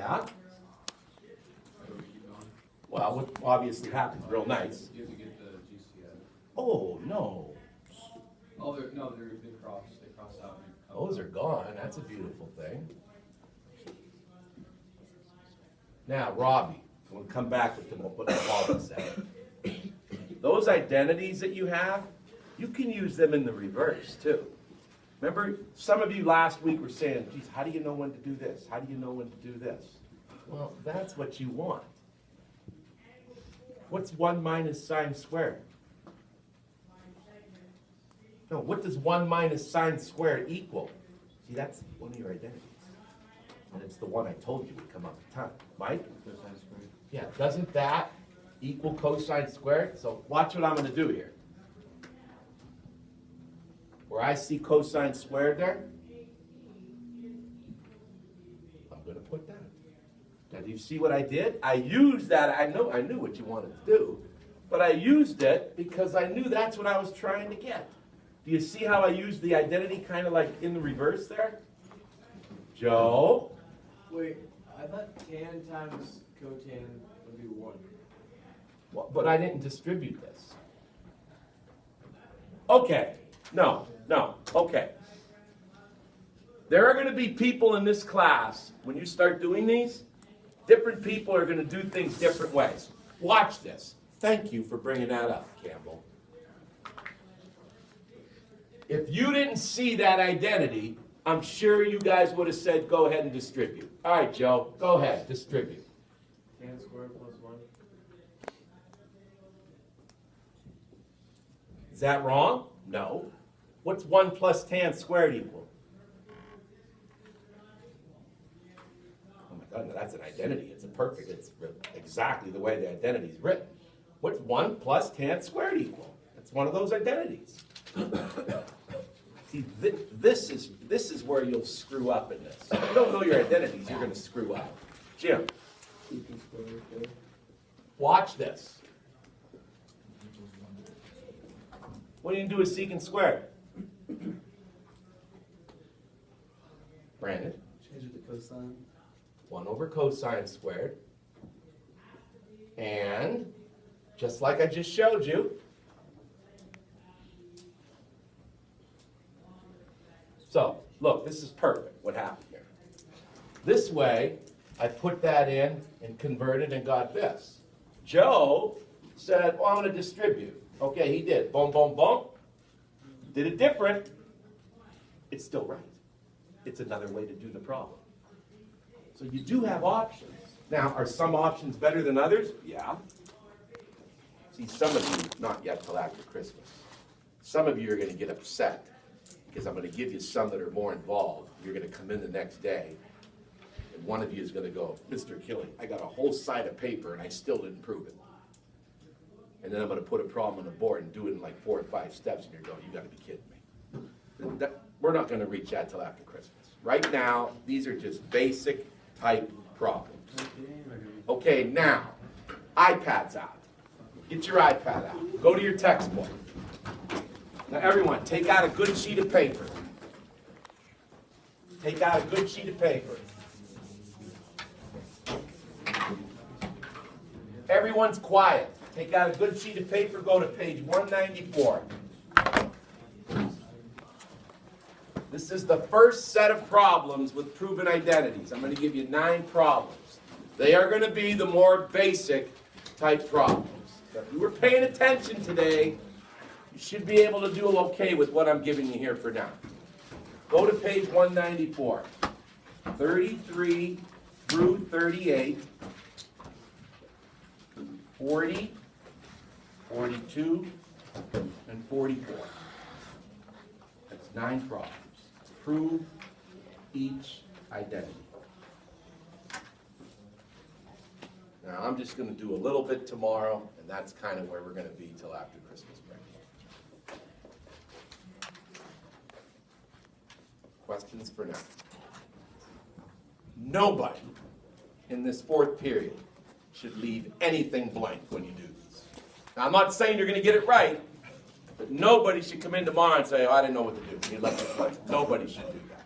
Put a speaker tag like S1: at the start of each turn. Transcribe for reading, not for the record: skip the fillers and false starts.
S1: Yeah. Well, what obviously happens, real nice.
S2: You have to get the GCS.
S1: Oh, no.
S2: Oh, they cross out.
S1: Those are gone. That's a beautiful thing. Now, Robbie, we'll come back with what the Paul said. Those identities that you have, you can use them in the reverse too. Remember, some of you last week were saying, geez, how do you know when to do this? How do you know when to do this? Well, that's what you want. What's 1 minus sine squared? No, what does 1 minus sine squared equal? See, that's one of your identities. And it's the one I told you would come up a ton. Mike?
S2: Cosine squared.
S1: Yeah, doesn't that equal cosine squared? So watch what I'm going to do here. Where I see cosine squared there, I'm going to put that. Now, do you see what I did? I used that. I knew what you wanted to do, but I used it because I knew that's what I was trying to get. Do you see how I used the identity kind of like in the reverse there? Joe?
S3: Wait, I thought tan times cotan would be 1.
S1: Well, but I didn't distribute this. Okay. No. Okay. There are going to be people in this class, when you start doing these, different people are going to do things different ways. Watch this. Thank you for bringing that up, Campbell. If you didn't see that identity, I'm sure you guys would have said, go ahead and distribute. All right, Joe, go ahead, distribute.
S3: Tan squared plus 1.
S1: Is that wrong? No. What's 1 plus tan squared equal? Oh my God, that's an identity. It's exactly the way the identity is written. What's 1 plus tan squared equal? It's one of those identities. See, this is where you'll screw up in this. If you don't know your identities, you're going to screw up. Jim,
S3: Secant squared, okay.
S1: watch this. What do you do with secant squared? Brandon?
S3: Change it to cosine.
S1: 1 over cosine squared. And, just like I just showed you, so, look, this is perfect, what happened here. This way, I put that in and converted and got this. Joe said, well, I'm going to distribute. Okay, he did. Boom, boom, boom. Did it different. It's still right. It's another way to do the problem. So you do have options. Now, are some options better than others? Yeah. See, some of you, not yet till after Christmas. Some of you are going to get upset because I'm going to give you some that are more involved. You're going to come in the next day, and one of you is going to go, Mr. Killing, I got a whole side of paper and I still didn't prove it. And then I'm going to put a problem on the board and do it in like 4 or 5 steps, and you're going, you got to be kidding me. We're not going to reach that till after Christmas. Right now, these are just basic type problems. Okay, now, iPad's out. Get your iPad out. Go to your textbook. Now, everyone, take out a good sheet of paper. Take out a good sheet of paper. Everyone's quiet. Take out a good sheet of paper, go to page 194. This is the first set of problems with proven identities. I'm going to give you 9 problems. They are going to be the more basic type problems. So if you were paying attention today, you should be able to do okay with what I'm giving you here for now. Go to page 194. 33 through 38. 40, 42, and 44. That's 9 problems. Prove each identity. Now, I'm just going to do a little bit tomorrow, and that's kind of where we're going to be till after Christmas break. Questions for now? Nobody in this 4th period should leave anything blank when you do these. Now, I'm not saying you're going to get it right, but nobody should come in tomorrow and say, oh, I didn't know what to do. You left it blank. Nobody should do that.